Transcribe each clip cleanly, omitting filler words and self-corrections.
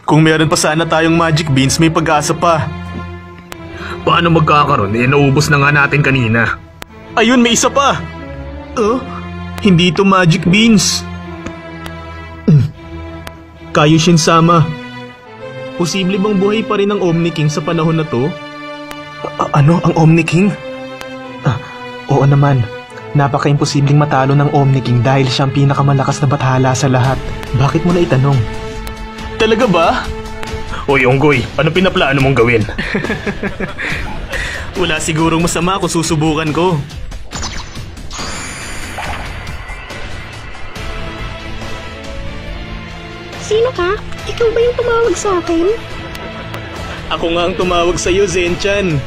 Kung meron pa sana tayong magic beans, may pag-asa pa. Paano magkakaroon? Naubos na nga natin kanina. Ayun, may isa pa. Hindi ito magic beans. Kaioshin-sama, posible bang buhay pa rin ang Omni King sa panahon na to? Ano ang Omni King? Oo naman. Napaka-imposibleng matalo ng Omni King dahil siya ang pinakamalakas na bathala sa lahat. Bakit mo na itanong? Talaga ba? Uy, Unggoy, ano pinaplano mong gawin? Wala sigurong masama kung susubukan ko. Sino ka? Ikaw ba yung tumawag sa akin? Ako nga ang tumawag sa'yo, Zenchan.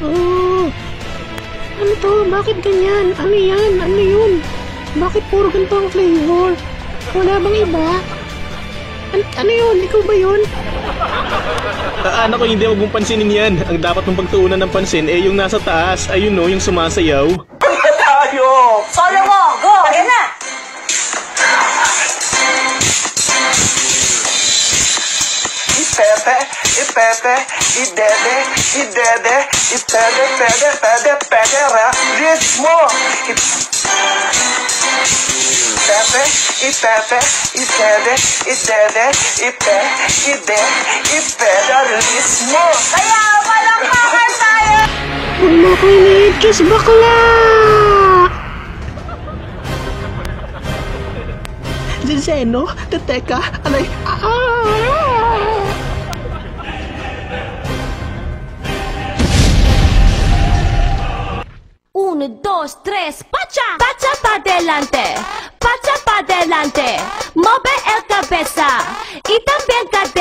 Oh, ano to? Bakit ganyan? Ano yan? Ano yun? Bakit puro ganito ang flavor? Wala bang iba? Ano yun? Ikaw ba yun? Anak ko, hindi, huwag mong pansinin yan. Ang dapat mong pagtuunan ng pansin yung nasa taas. Ayun no, yung sumasayaw. Tayo! Solo mo! Go! Ayan na! Ipepe, ipepe, idede, idede, ipede, pede, pede, pedera, ritmo! Ipepe, ipepe, idede, idede, ipe, ide, ipeda, ritmo! Kaya palakpakan tayo! Huwag mo ko iniitis, bakla! Zeno, teka, alay, 1, 2, 3, pacha! Pacha pa delante! Pacha pa delante! Mueve el cabeza! Y también cadera.